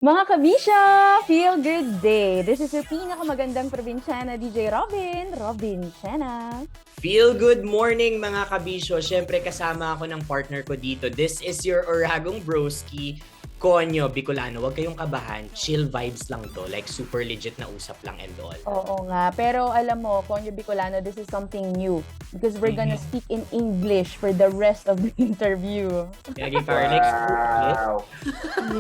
Mga kabisya, feel good day. This is your pinakamagandang probinsyana DJ Robin Chana. Feel good morning mga kabisyo. Siyempre kasama ako ng partner ko dito. This is your Oragong Broski, Konyo Bicolano. Huwag kayong kabahan. Chill vibes lang to. Like super legit na usap lang and all. Oo nga, pero alam mo, Konyo Bicolano, this is something new because we're gonna speak in English for the rest of the interview. Kaya Carlex, Wow.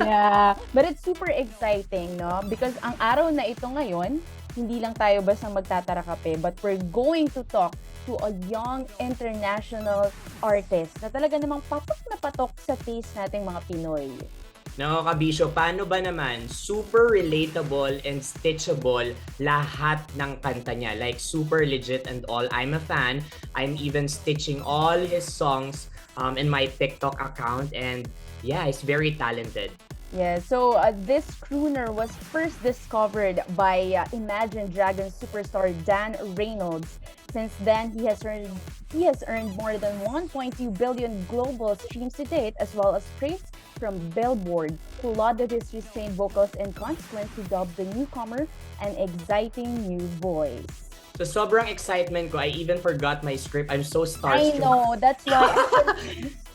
Yeah, but it's super exciting, no? Because ang araw na ito ngayon, hindi lang tayo basta magtatarakape, but we're going to talk to a young international artist na talaga namang patok na patok sa taste nating mga Pinoy. Nako kabisyo, paano ba naman super relatable and stitchable lahat ng kanta niya? Like super legit and all. I'm a fan. I'm even stitching all his songs in my TikTok account, and yeah, he's very talented. Yeah, so this crooner was first discovered by Imagine Dragons superstar Dan Reynolds. Since then, he has earned more than 1.2 billion global streams to date, as well as praise from Billboard, who lauded his restrained vocals and consequently dubbed the newcomer an exciting new voice. So sobrang excitement ko, I even forgot my script. I'm so I starstruck. know, that's why.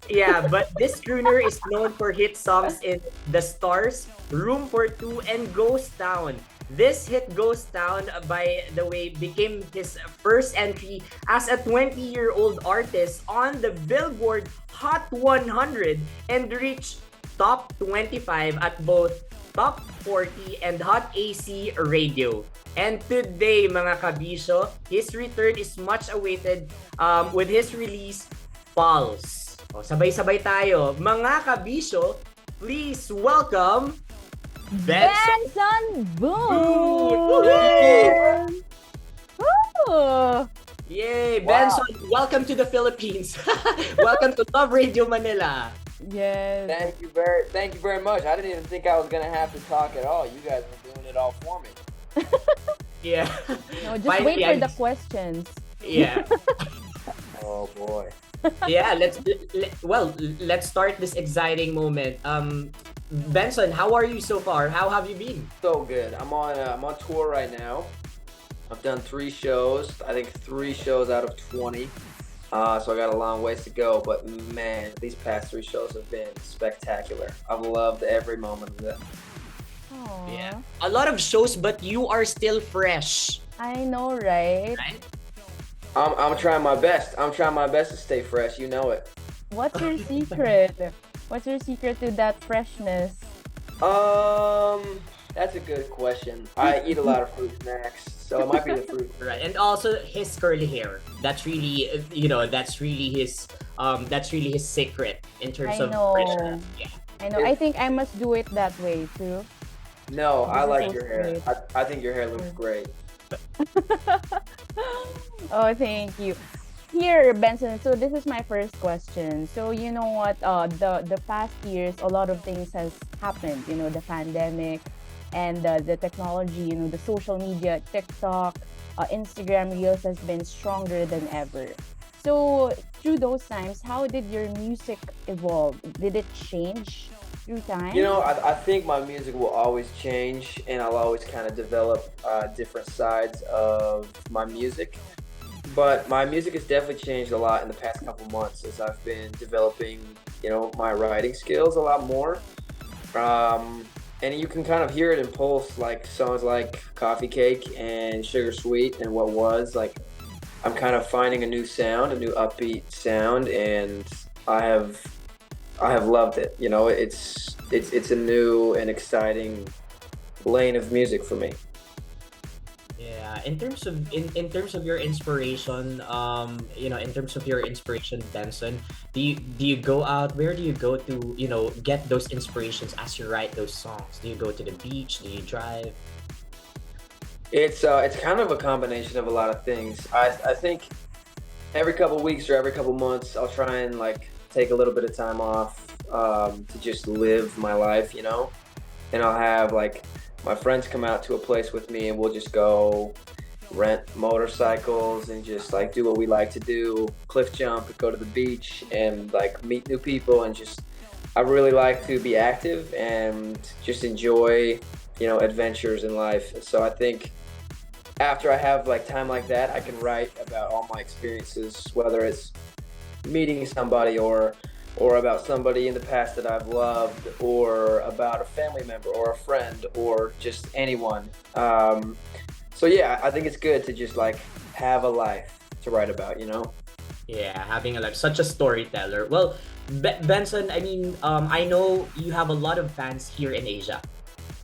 Yeah, but this crooner is known for hit songs in The Stars, Room for Two, and Ghost Town. This hit Ghost Town, by the way, became his first entry as a 20-year-old artist on the Billboard Hot 100 and reached top 25 at both Top 40 and Hot AC Radio. And today, mga kabisyo, his return is much awaited with his release, Pulse. O, sabay-sabay tayo. Mga kabisyo, please welcome Benson Boone! Boone! Woo! Yay! Wow. Benson, welcome to the Philippines. Welcome to Love Radio Manila. Yes. Thank you very much. I didn't even think I was gonna have to talk at all. You guys were doing it all for me. Yeah. No, just Finally, wait for the questions. Yeah. Oh boy. Yeah, let's start this exciting moment. Benson, how are you so far? How have you been? So good. I'm on tour right now. I've done 3 shows. I think 3 shows out of 20. So I got a long ways to go. But man, these past 3 shows have been spectacular. I've loved every moment of them. Aww. Yeah. A lot of shows, but you are still fresh, I know, right? right? I'm trying my best. I'm trying my best to stay fresh. You know it. What's your secret? What's your secret to that freshness? That's a good question. I eat a lot of fruit snacks, so it might be the fruit. Right, and also his curly hair. That's really, that's really his secret in terms I of know. freshness. Yeah. I know. I think I must do it that way too. No, I This is like so your hair. sweet. I think your hair looks great. Oh, thank you. Here, Benson. So this is my first question. So you know what? The past years, a lot of things has happened. You know, the pandemic and the technology. You know, the social media, TikTok, Instagram Reels has been stronger than ever. So through those times, how did your music evolve? Did it change through time? You know, I think my music will always change, and I'll always kind of develop different sides of my music. But my music has definitely changed a lot in the past couple months as I've been developing, my writing skills a lot more. And you can kind of hear it in Pulse, like songs like Coffee Cake and Sugar Sweet and What Was. Like, I'm kind of finding a new sound, a new upbeat sound, and I have loved it. It's a new and exciting lane of music for me. Yeah, in terms of your inspiration, in terms of your inspiration, Benson, do you go out? Where do you go to, get those inspirations as you write those songs? Do you go to the beach? Do you drive? It's kind of a combination of a lot of things. I think every couple weeks or every couple months, I'll try and like take a little bit of time off to just live my life, and I'll have like my friends come out to a place with me, and we'll just go rent motorcycles and just like do what we like to do, cliff jump, go to the beach, and like meet new people and just I really like to be active and just enjoy, adventures in life. So I think after I have like time like that, I can write about all my experiences, whether it's meeting somebody or about somebody in the past that I've loved, or about a family member or a friend or just anyone. So yeah, I think it's good to just like have a life to write about. Yeah, having a like such a storyteller. Well, Benson, I mean, I know you have a lot of fans here in Asia.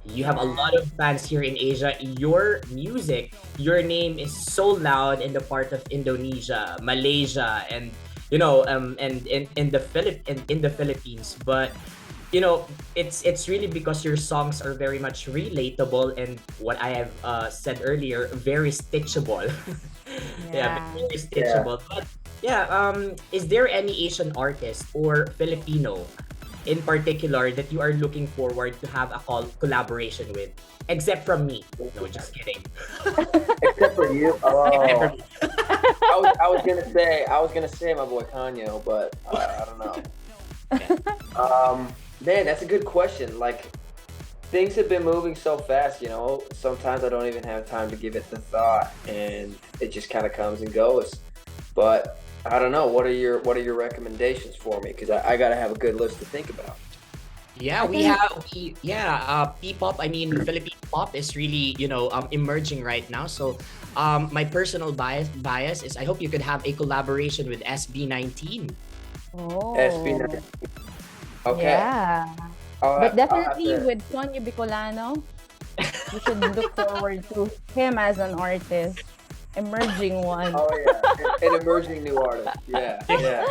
You have a Yeah. lot of fans here in Asia. Your music, your name is so loud in the part of Indonesia, Malaysia, and and in the Philippines. But it's really because your songs are very much relatable and what I have said earlier, very stitchable. Yeah, Yeah. very Yeah. stitchable. But yeah, is there any Asian artist or Filipino in particular that you are looking forward to have a collaboration with? Except from me. No, just kidding. Except for you. Except for Oh, me. I was gonna say my boy Kanye, but I don't know. Yeah. Man, that's a good question. Like, things have been moving so fast. Sometimes I don't even have time to give it the thought, and it just kind of comes and goes. But I don't know. What are your recommendations for me? Because I gotta have a good list to think about. Yeah, I think P-pop. I mean, Philippine pop is really, emerging right now. So, my personal bias is I hope you could have a collaboration with SB19. SB9. oh, Okay. yeah. But I'll have definitely to. with Tonyo Bicolano, you should look forward to him as an artist, emerging one. Oh yeah, an emerging new artist. Yeah, yeah.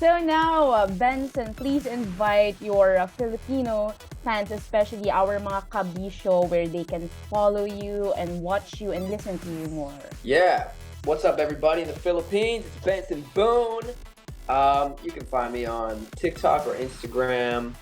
So now, Benson, please invite your Filipino fans, especially our mga kabisyo, where they can follow you and watch you and listen to you more. Yeah. What's up, everybody in the Philippines? It's Benson Boone. You can find me on TikTok or Instagram.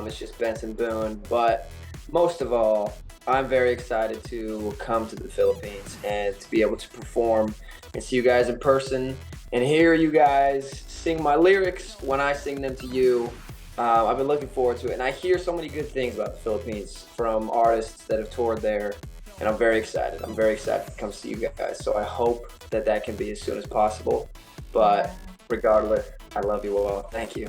It's just Benson Boone. But most of all, I'm very excited to come to the Philippines and to be able to perform and see you guys in person and hear you guys sing my lyrics when I sing them to you. I've been looking forward to it, and I hear so many good things about the Philippines from artists that have toured there, and I'm very excited. I'm very excited to come see you guys. So I hope that can be as soon as possible. Yeah. But regardless, I love you all. Thank you.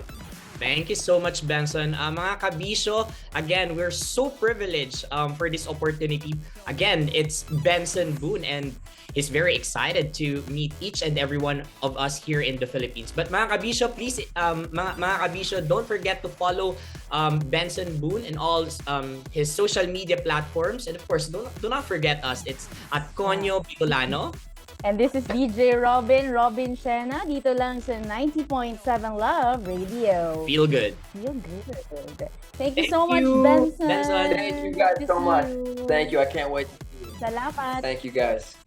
Thank you so much, Benson. Mga kabisyo, again, we're so privileged for this opportunity. Again, it's Benson Boone and he's very excited to meet each and every one of us here in the Philippines. But mga kabisyo, please, mga kabisyo, don't forget to follow Benson Boone and all his social media platforms. And of course, do not forget us. It's at Conyo Bicolano. And this is DJ Robin Shena, dito lang sa 90.7 Love Radio. Feel good. Feel good. Thank you Thank so much, you, Benson. Benson. Thank you guys Good to so see much. you. Thank you. I can't wait to see you. Salamat. Thank you guys.